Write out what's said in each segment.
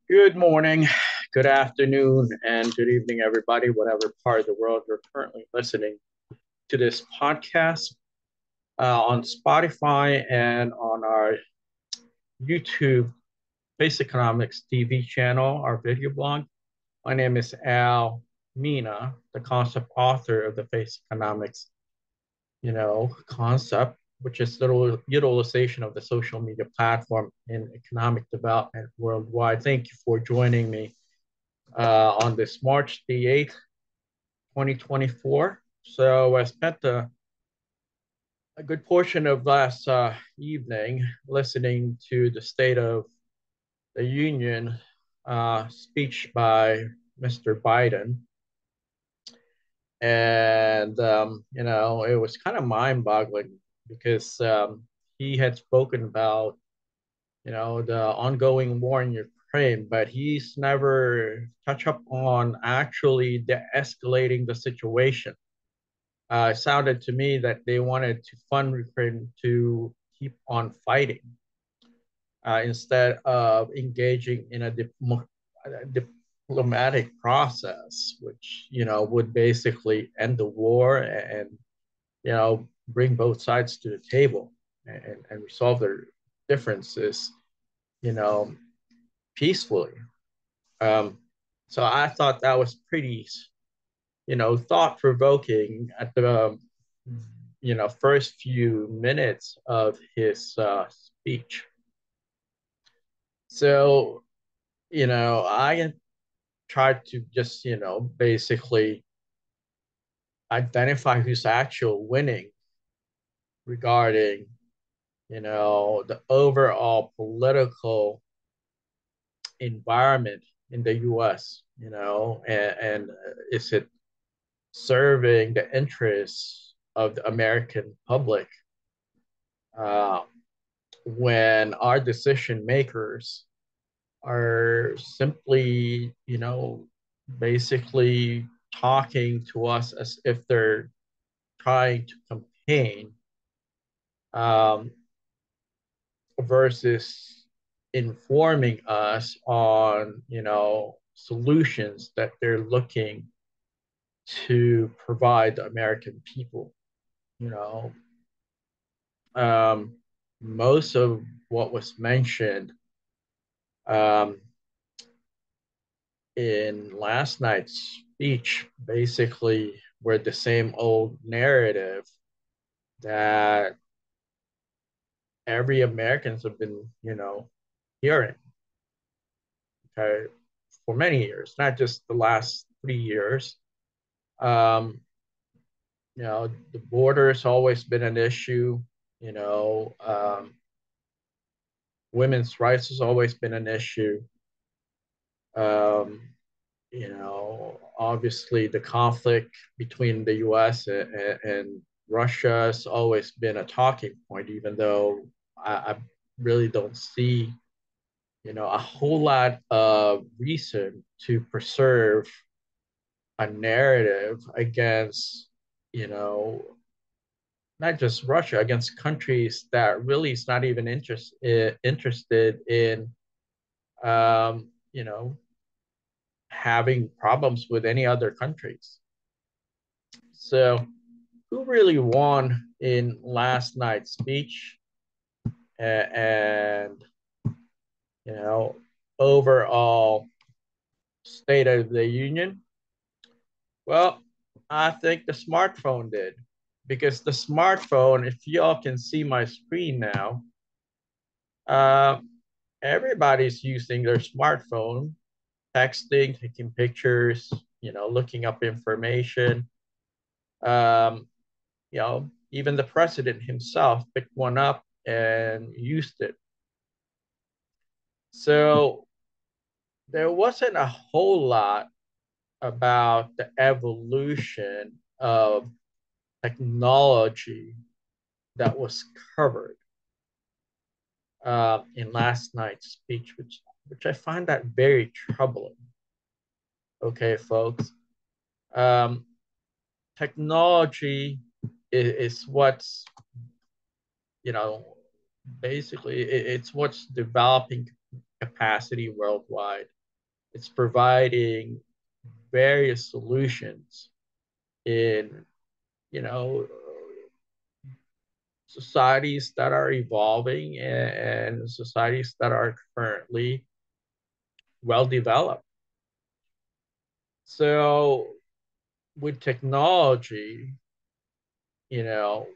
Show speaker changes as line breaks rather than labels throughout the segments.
Good morning, good afternoon, and good evening, everybody, whatever part of the world you're currently listening to this podcast on Spotify and on our YouTube faceconomicsTV channel, our video blog. My name is Al Mina, the concept author of the faceconomics, concept, which is the utilization of the social media platform in economic development worldwide. Thank you for joining me on this March the 8th, 2024. So I spent a good portion of last evening listening to the State of the Union speech by Mr. Biden. And, it was kind of mind boggling because he had spoken about, the ongoing war in Ukraine, but he's never touched up on actually de-escalating the situation. It sounded to me that they wanted to fund Ukraine to keep on fighting instead of engaging in a diplomatic process, which would basically end the war and bring both sides to the table and resolve their differences, you know, peacefully. Um, so I thought that was pretty, thought provoking at the first few minutes of his speech. So, I tried to just, basically identify who's actual winning regarding, the overall political environment in the US, and is it serving the interests of the American public uh, when our decision makers are simply, basically talking to us as if they're trying to campaign um, versus informing us on, solutions that they're looking to provide the American people. You know, um, most of what was mentioned um, in last night's speech basically were the same old narrative that every Americans have been, hearing, okay, for many years, not just the last 3 years. Um, the border has always been an issue. You know, women's rights has always been an issue. Um, obviously the conflict between the U.S. and Russia has always been a talking point, even though I really don't see, a whole lot of reason to preserve a narrative against, you know, not just Russia, against countries that really is not even interested in, you know, having problems with any other countries. So, who really won in last night's speech and, you know, overall State of the Union? Well, I think the smartphone did because the smartphone, if y'all can see my screen now, uh, everybody's using their smartphone, texting, taking pictures, looking up information. Um, even the president himself picked one up and used it. So there wasn't a whole lot about the evolution of technology that was covered in last night's speech, which I find that very troubling. Okay, folks. Um, Technology is what's, you know, basically it's what's developing capacity worldwide. It's providing various solutions in, you know, societies that are evolving and societies that are currently well developed. So with technology, you know,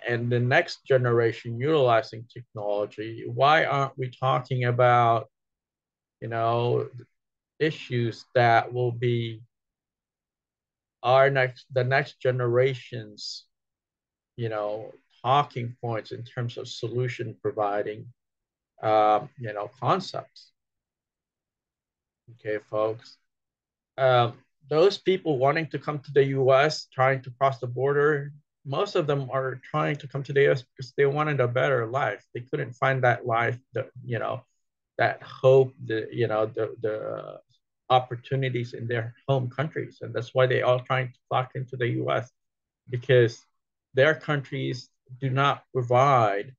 and the next generation utilizing technology, why aren't we talking about, you know, issues that will be the next generation's, you know, talking points in terms of solution providing, concepts. Okay, folks. Um, those people wanting to come to the US, trying to cross the border, most of them are trying to come to the US because they wanted a better life. They couldn't find that life, that hope, the opportunities in their home countries. And that's why they all trying to flock into the US because their countries do not provide,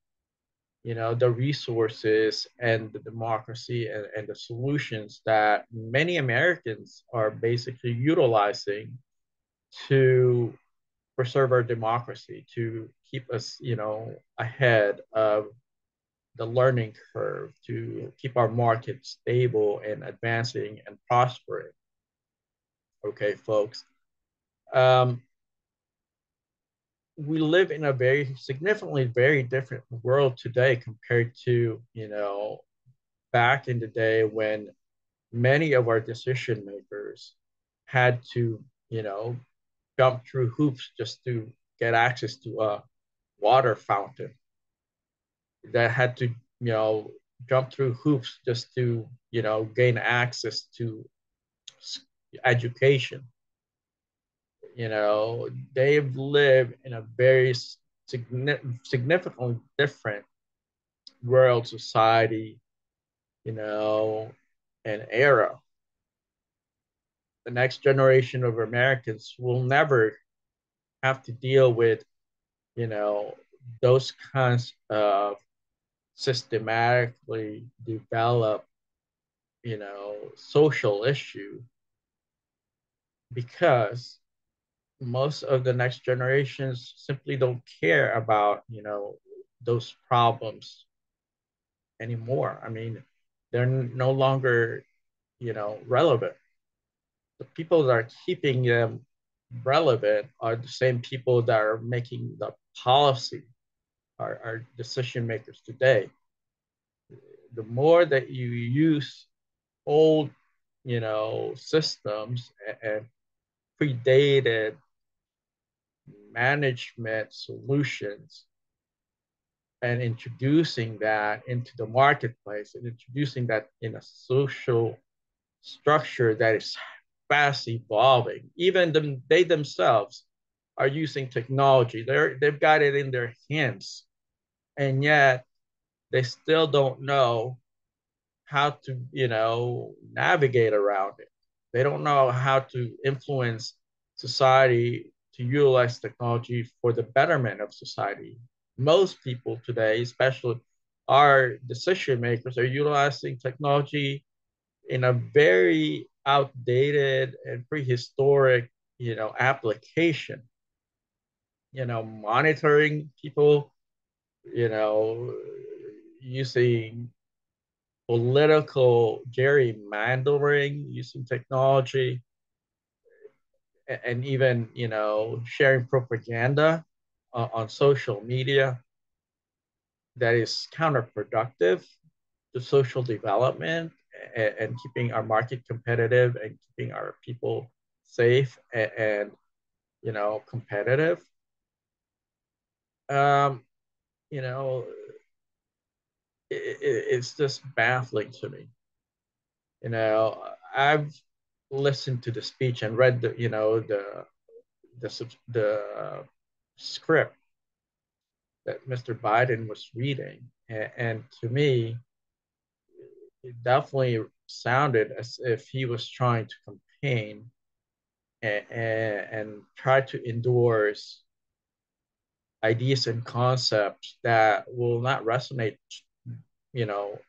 the resources and the democracy and the solutions that many Americans are basically utilizing to preserve our democracy, to keep us, ahead of the learning curve, to keep our market stable and advancing and prospering. Okay, folks. Um, we live in a very significantly very different world today compared to, back in the day when many of our decision makers had to, jump through hoops just to get access to a water fountain, that had to, jump through hoops just to, gain access to education. They've lived in a very significantly different world, society, you know, and era. The next generation of Americans will never have to deal with, you know, those kinds of systematically developed, social issue because most of the next generations simply don't care about, those problems anymore. I mean, they're no longer, relevant. The people that are keeping them relevant are the same people that are making the policy, are decision makers today. The more that you use old, systems and predated management solutions and introducing that into the marketplace and introducing that in a social structure that is fast evolving. Even they themselves are using technology. They've got it in their hands, and yet they still don't know how to, navigate around it. They don't know how to influence society to utilize technology for the betterment of society. Most people today, especially our decision makers, are utilizing technology in a very outdated and prehistoric, application. Monitoring people, you know, using political gerrymandering, using technology, and even, sharing propaganda on social media that is counterproductive to social development and keeping our market competitive and keeping our people safe and, competitive. Um, you know, it's just baffling to me. I've listened to the speech and read the script that Mr. Biden was reading, and to me, it definitely sounded as if he was trying to campaign and try to endorse ideas and concepts that will not resonate, you know,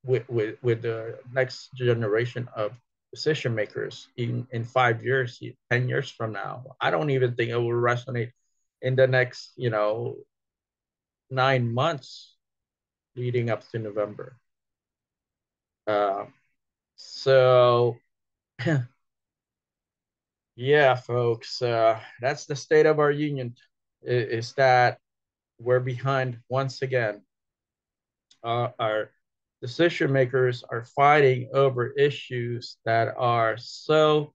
with the next generation of decision makers in 5 years, 10 years from now. I don't even think it will resonate in the next, 9 months leading up to November. Uh, so yeah, folks, that's the state of our union. Is that we're behind once again. Our decision makers are fighting over issues that are so,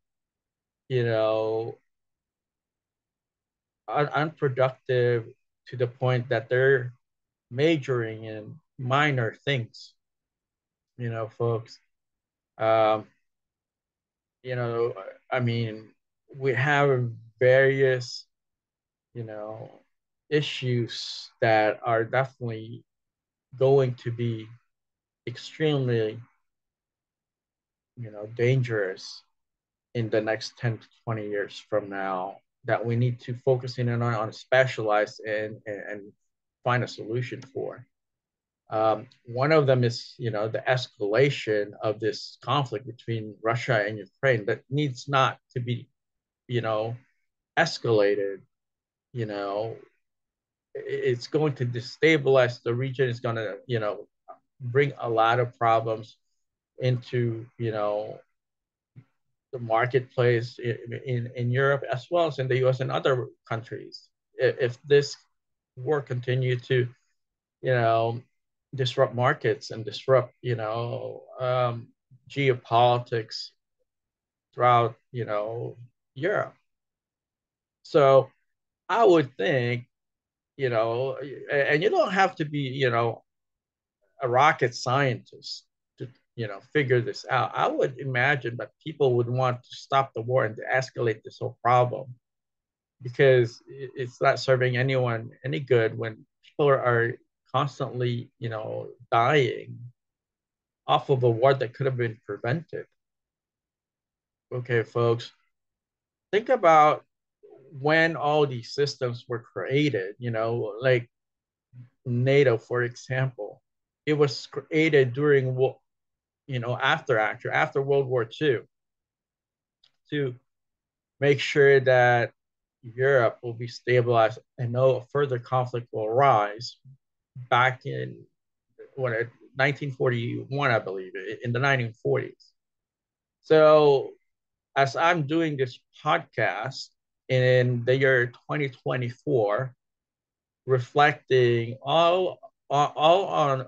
you know, unproductive to the point that they're majoring in minor things, folks. Um, you know, I mean, we have various, you know, issues that are definitely going to be extremely, dangerous in the next 10 to 20 years from now that we need to focus in on specialize and find a solution for. One of them is, the escalation of this conflict between Russia and Ukraine that needs not to be, you know, escalated. You know, it's going to destabilize the region. It's going to, bring a lot of problems into, the marketplace in Europe as well as in the US and other countries. If this war continue to, you know, disrupt markets and disrupt, geopolitics throughout, Europe. So I would think, and you don't have to be, a rocket scientist to, figure this out. I would imagine that people would want to stop the war and to escalate this whole problem because it's not serving anyone any good when people are constantly, dying off of a war that could have been prevented. Okay, folks, think about when all these systems were created, like NATO, for example. It was created during, after World War II to make sure that Europe will be stabilized and no further conflict will arise back in what 1941, I believe, in the 1940s. So as I'm doing this podcast in the year 2024, reflecting all on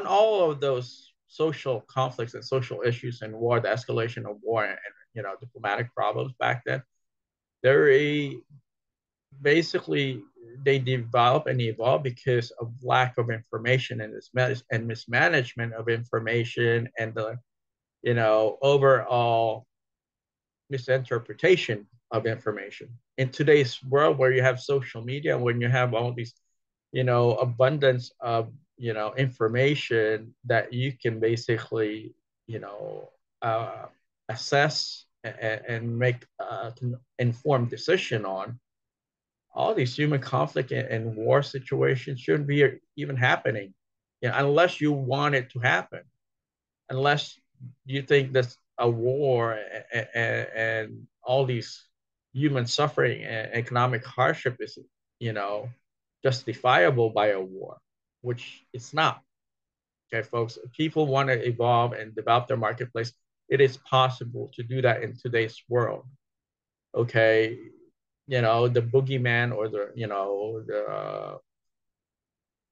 all of those social conflicts and social issues and war, the escalation of war and diplomatic problems back then, they're basically they develop and evolve because of lack of information and mismanagement of information and the overall misinterpretation of information in today's world where you have social media, when you have all these abundance of information that you can basically you know uh, assess and make an informed decision on. All these human conflict and war situations shouldn't be even happening, unless you want it to happen, unless you think that a war and all these human suffering and economic hardship is, you know, justifiable by a war, which it's not. Okay, folks, if people want to evolve and develop their marketplace, it is possible to do that in today's world. Okay, the boogeyman or the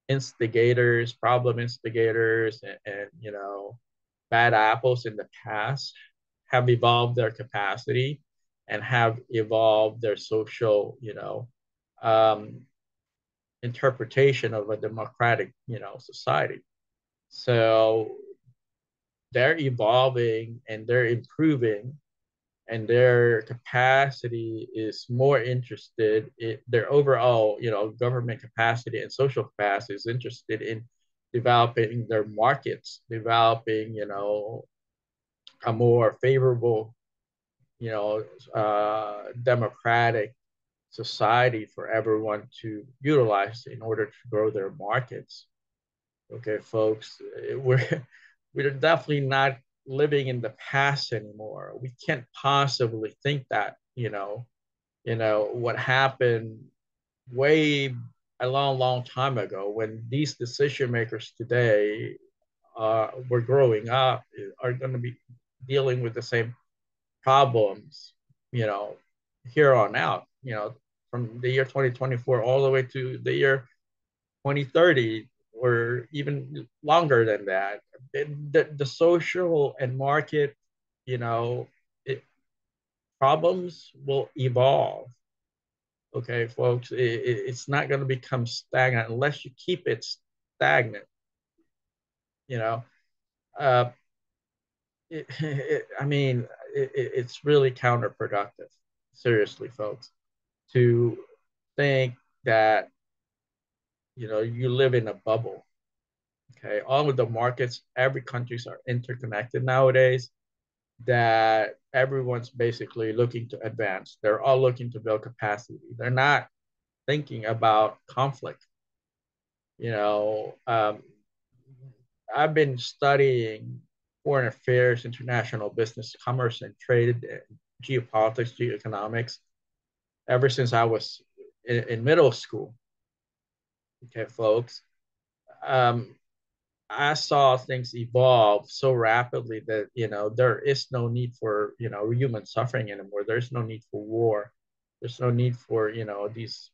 instigators, problem instigators, and bad apples in the past have evolved their capacity and have evolved their social, um, interpretation of a democratic, society. So they're evolving and they're improving, and their capacity is more interested in their overall, government capacity and social capacity is interested in developing their markets, developing, a more favorable, democratic society for everyone to utilize in order to grow their markets. Okay, folks, we're definitely not living in the past anymore. We can't possibly think that, what happened way a long, long time ago when these decision makers today were growing up are going to be dealing with the same problems, you know, here on out, from the year 2024 all the way to the year 2030 or even longer than that. The social and market, you know, it, problems will evolve. Okay, folks, it's not going to become stagnant unless you keep it stagnant. You know, uh, I mean, it's really counterproductive. Seriously, folks, to think that you live in a bubble. Okay, all of the markets, every countries are interconnected nowadays. That everyone's basically looking to advance. They're all looking to build capacity. They're not thinking about conflict. You know, I've been studying foreign affairs, international business, commerce, and trade, and geopolitics, geoeconomics ever since I was in middle school. Okay, folks. Um, I saw things evolve so rapidly that there is no need for human suffering anymore. There's no need for war. There's no need for these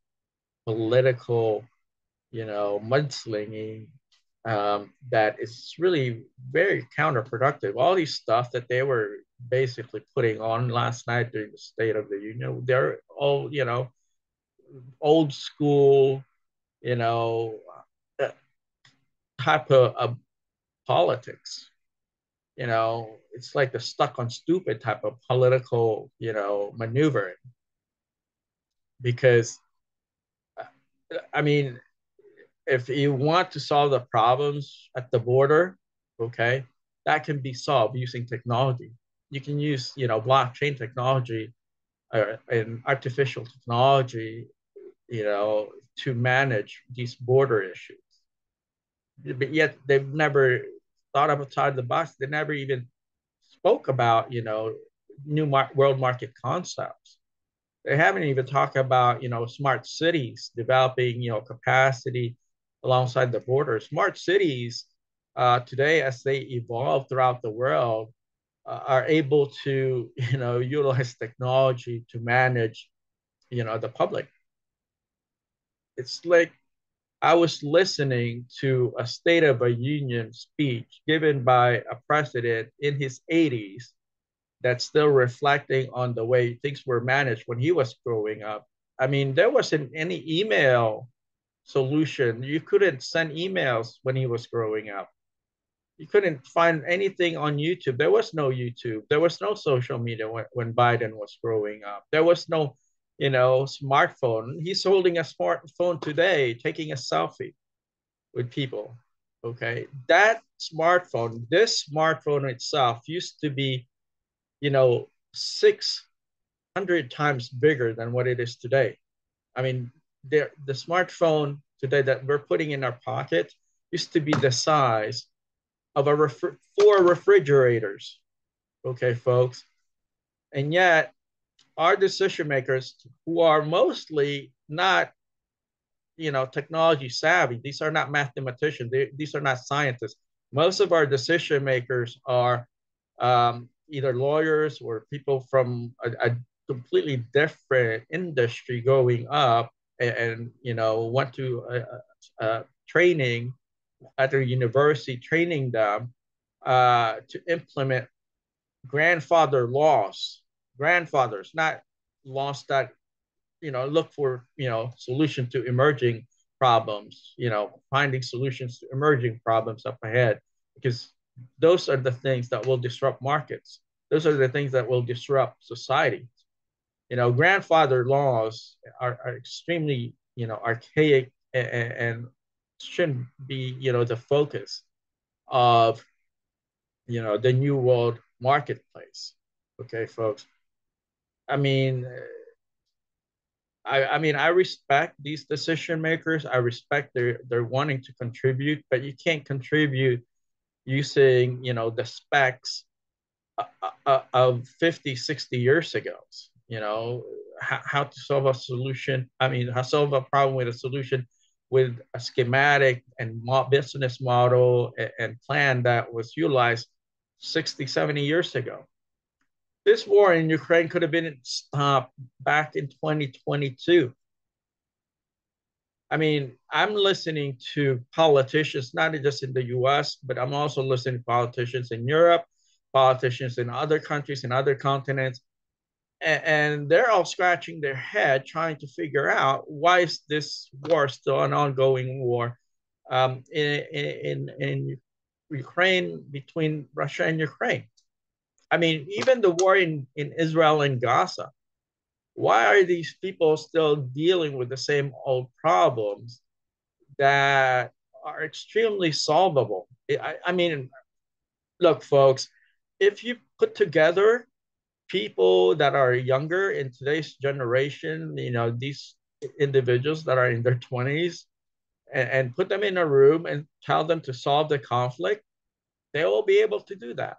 political mudslinging that is really very counterproductive. All these stuff that they were basically putting on last night during the State of the Union, they're all old school, you know, uh, type of politics. It's like the stuck on stupid type of political, maneuvering. Because, I mean, if you want to solve the problems at the border, okay, that can be solved using technology. You can use, blockchain technology and artificial technology, to manage these border issues. But yet they've never thought outside the box. They never even spoke about, world market concepts. They haven't even talked about, smart cities developing, capacity alongside the border. Smart cities today, as they evolve throughout the world, are able to, utilize technology to manage, the public. It's like I was listening to a State of a Union speech given by a president in his 80s that's still reflecting on the way things were managed when he was growing up. I mean, there wasn't any email solution. You couldn't send emails when he was growing up. You couldn't find anything on YouTube. There was no YouTube. There was no social media when Biden was growing up. There was no, smartphone. He's holding a smartphone today, taking a selfie with people. Okay. That smartphone, this smartphone itself used to be, 600 times bigger than what it is today. I mean, the smartphone today that we're putting in our pocket used to be the size of four refrigerators. Okay, folks. And yet, our decision makers, who are mostly not, technology savvy, these are not mathematicians, these are not scientists. Most of our decision makers are either lawyers or people from a completely different industry growing up and went to training at their university, training them to implement grandfather laws, grandfathers, not laws that look for solution to emerging problems, finding solutions to emerging problems up ahead, because those are the things that will disrupt markets. Those are the things that will disrupt society. Grandfather laws are extremely archaic and shouldn't be the focus of the new world marketplace. Okay, folks. I mean, I mean, I respect these decision makers. I respect their wanting to contribute, but you can't contribute using, the specs of 50, 60 years ago. You know, how to solve a solution. I mean, how to solve a problem with a solution with a schematic and business model and plan that was utilized 60, 70 years ago. This war in Ukraine could have been stopped back in 2022. I mean, I'm listening to politicians, not just in the US, but I'm also listening to politicians in Europe, politicians in other countries, in other continents, and they're all scratching their head trying to figure out why is this war still an ongoing war in Ukraine, between Russia and Ukraine. I mean, even the war in Israel and Gaza. Why are these people still dealing with the same old problems that are extremely solvable? I mean, look, folks, if you put together people that are younger in today's generation, these individuals that are in their 20s, and put them in a room and tell them to solve the conflict, they will be able to do that.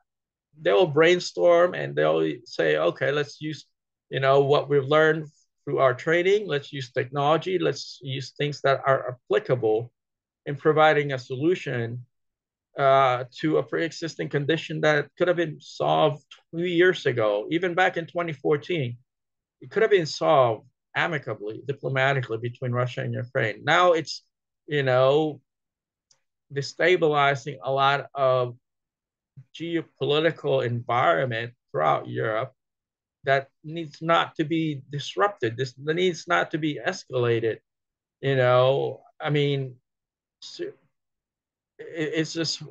They will brainstorm and they'll say, okay, let's use, what we've learned through our training. Let's use technology. Let's use things that are applicable in providing a solution to a pre-existing condition that could have been solved 2 years ago, even back in 2014. It could have been solved amicably, diplomatically between Russia and Ukraine. Now it's, you know, destabilizing a lot of geopolitical environment throughout Europe that needs not to be disrupted. This needs not to be escalated. I mean, it's just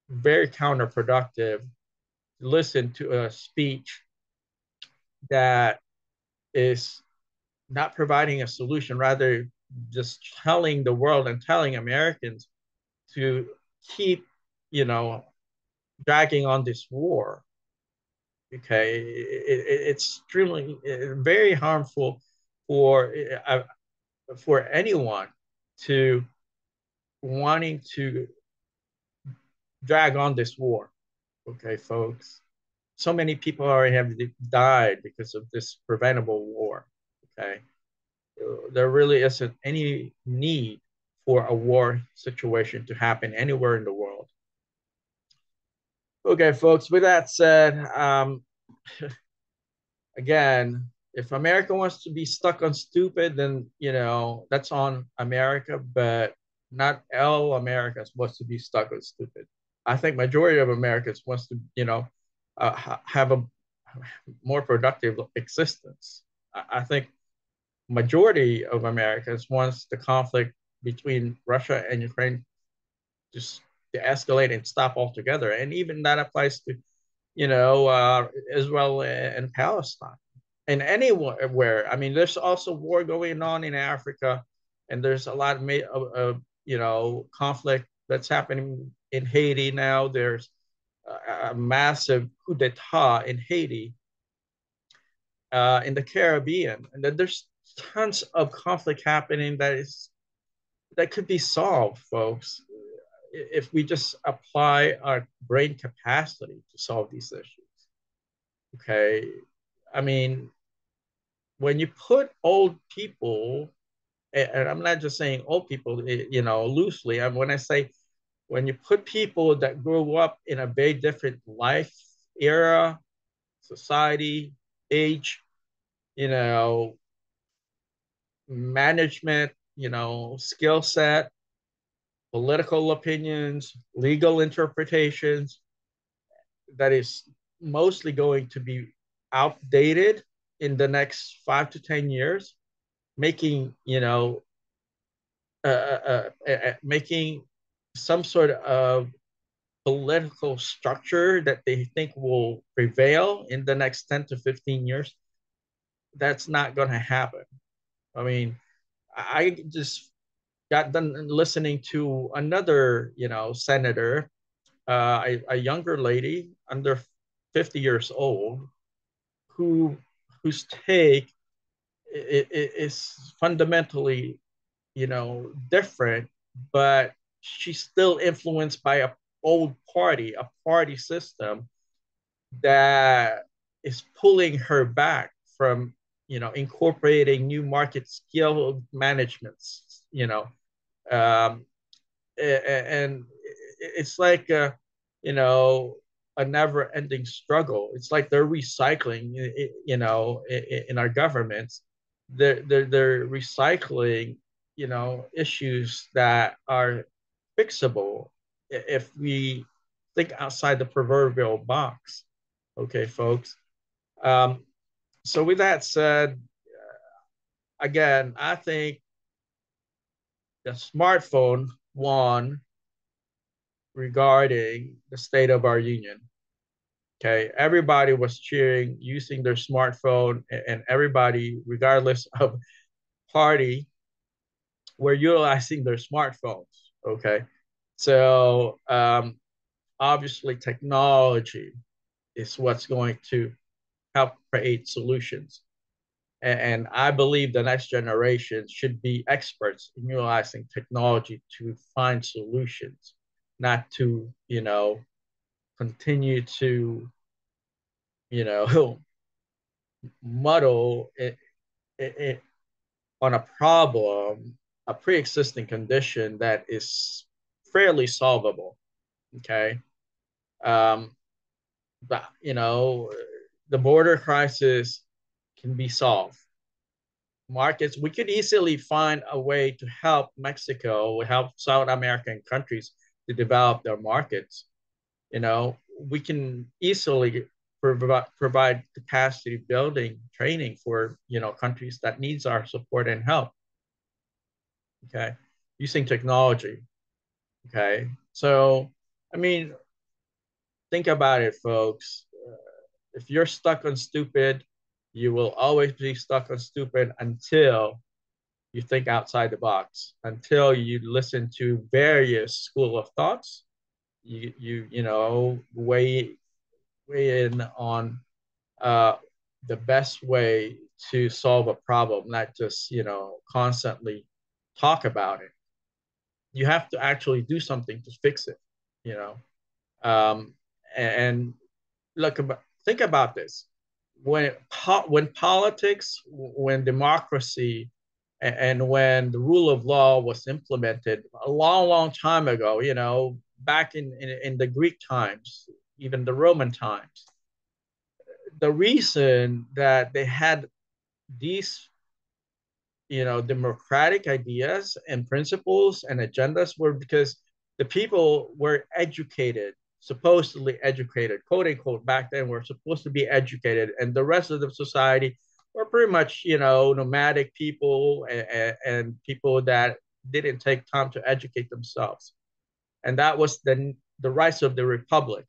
very counterproductive to listen to a speech that is not providing a solution, rather just telling the world and telling Americans to keep, you know, dragging on this war. Okay, it's extremely very harmful for for anyone to wanting to drag on this war. Okay, folks. So many people already have died because of this preventable war. Okay, there really isn't any need for a war situation to happen anywhere in the world. Okay, folks. With that said, again, if America wants to be stuck on stupid, then that's on America. But not all Americans wants to be stuck on stupid. I think majority of Americans wants to have a more productive existence. I think majority of Americans wants the conflict between Russia and Ukraine just to escalate and stop altogether. And even that applies to, Israel and Palestine and anywhere. I mean, there's also war going on in Africa, and there's a lot of conflict that's happening in Haiti now. There's a massive coup d'état in Haiti, in the Caribbean, and then there's tons of conflict happening that could be solved, folks, if we just apply our brain capacity to solve these issues. Okay, I mean, when you put old people, and I'm not just saying old people, loosely. When I say when you put people that grew up in a very different life era, society, age, you know, management, skill set, political opinions, legal interpretations, that is mostly going to be outdated in the next 5 to 10 years, making making some sort of political structure that they think will prevail in the next 10 to 15 years. That's not going to happen. I mean, I just got done listening to another, senator, a younger lady under 50 years old, who whose take is fundamentally, different, but she's still influenced by a old party, a party system that is pulling her back from, incorporating new market skill managements, um, and it's like you know a never ending struggle. It's like they're recycling, in our governments. They're recycling, issues that are fixable if we think outside the proverbial box. Okay, folks. um, so with that said, again, I think the smartphone won regarding the state of our union. Okay, everybody was cheering, using their smartphone, and everybody, regardless of party, were utilizing their smartphones. Okay, so obviously, technology is what's going to help create solutions. And I believe the next generation should be experts in utilizing technology to find solutions, not to, continue to, you know, muddle it on a problem, a pre-existing condition that is fairly solvable. Okay. Um, but, the border crisis can be solved. Markets, we could easily find a way to help Mexico, help South American countries to develop their markets. We can easily provide capacity building training for, countries that needs our support and help. Okay, using technology. Okay, so I mean, think about it, folks. If you're stuck on stupid, you will always be stuck on stupid until you think outside the box, until you listen to various school of thoughts. Weigh in on uh, the best way to solve a problem, not just constantly talk about it. You have to actually do something to fix it. You know, um, and look about think about this. When politics, when democracy, and when the rule of law was implemented a long, long time ago, back in the Greek times, even the Roman times, the reason that they had these, democratic ideas and principles and agendas were because the people were educated, supposedly educated, quote unquote, back then were supposed to be educated, and the rest of the society were pretty much, nomadic people, and people that didn't take time to educate themselves. And that was the rise of the republic.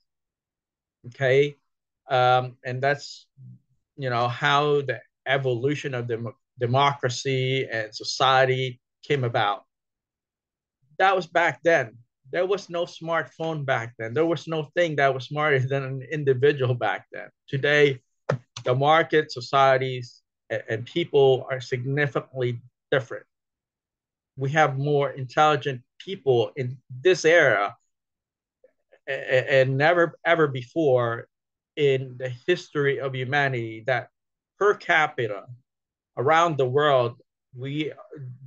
Okay. And that's, how the evolution of democracy and society came about. That was back then. There was no smartphone back then. There was no thing that was smarter than an individual back then. Today, the market, societies, and people are significantly different. We have more intelligent people in this era, and never ever before in the history of humanity, that per capita around the world, we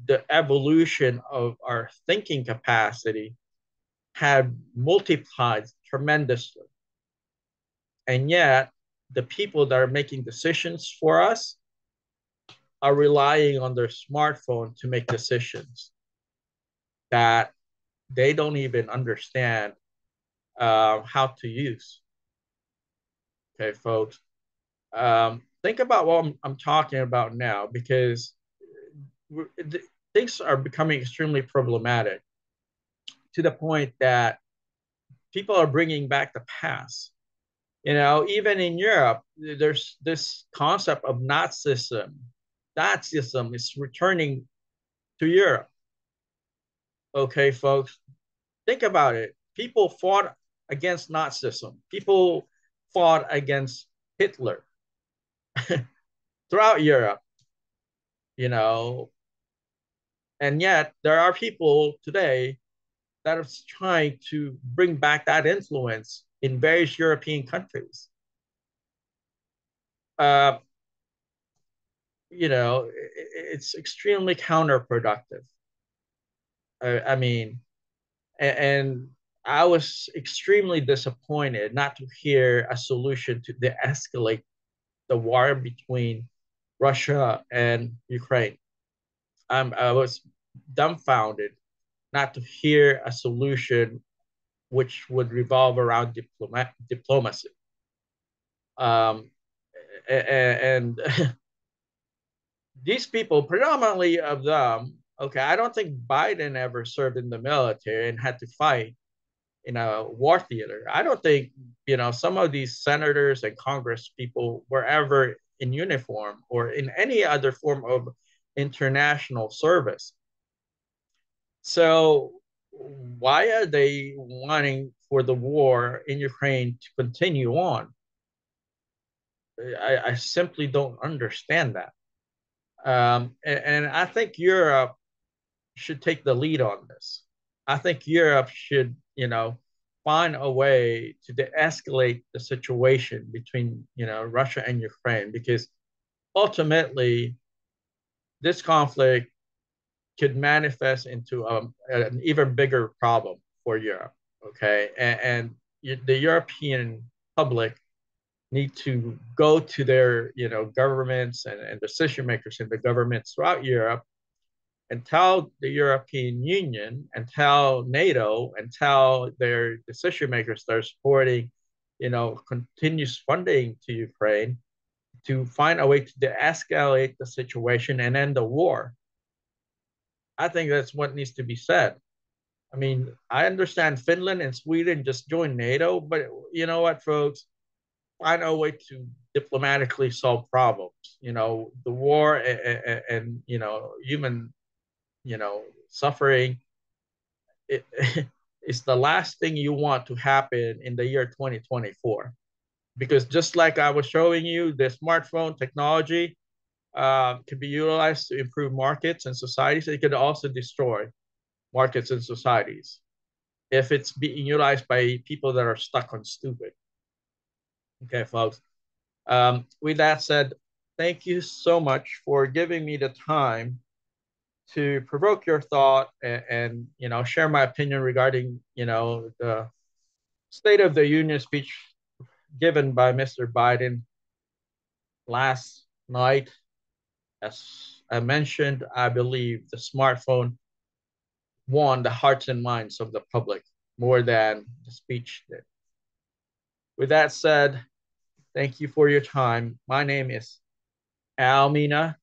the evolution of our thinking capacity had multiplied tremendously. And yet, the people that are making decisions for us are relying on their smartphone to make decisions that they don't even understand how to use. Okay, folks. Think about what I'm talking about now, because things are becoming extremely problematic to the point that people are bringing back the past. Even in Europe, there's this concept of Nazism. Nazism is returning to Europe. Okay, folks, think about it. People fought against Nazism. People fought against Hitler. throughout Europe, you know, and yet there are people today that are trying to bring back that influence in various European countries. Uh, it's extremely counterproductive. I mean, and I was extremely disappointed not to hear a solution to de-escalate the war between Russia and Ukraine. I was dumbfounded not to hear a solution which would revolve around diplomacy. Um, and these people, predominantly of them, okay, I don't think Biden ever served in the military and had to fight in a war theater. I don't think, some of these senators and Congress people were ever in uniform or in any other form of international service. So why are they wanting for the war in Ukraine to continue on? I simply don't understand that. And I think Europe should take the lead on this. I think Europe should, find a way to de-escalate the situation between, Russia and Ukraine, because ultimately this conflict could manifest into an even bigger problem for Europe. Okay, and the European public need to go to their, governments and decision makers in the governments throughout Europe and tell the European Union and tell NATO and tell their decision makers that are supporting, continuous funding to Ukraine to find a way to de-escalate the situation and end the war. I think that's what needs to be said. I mean, I understand Finland and Sweden just joined NATO, but you know what, folks? Find a way to diplomatically solve problems. The war and human, suffering it, is the last thing you want to happen in the year 2024. Because just like I was showing you, the smartphone technology can be utilized to improve markets and societies. It could also destroy markets and societies if it's being utilized by people that are stuck on stupid. Okay, folks. With that said, thank you so much for giving me the time to provoke your thought and share my opinion regarding the State of the Union speech given by Mr. Biden last night. As I mentioned, I believe the smartphone won the hearts and minds of the public more than the speech did. With that said, thank you for your time. My name is Almina.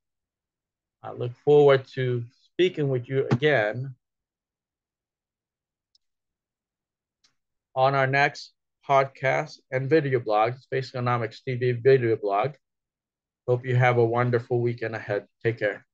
I look forward to speaking with you again on our next podcast and video blog, faceconomicsTV video blog. Hope you have a wonderful weekend ahead. Take care.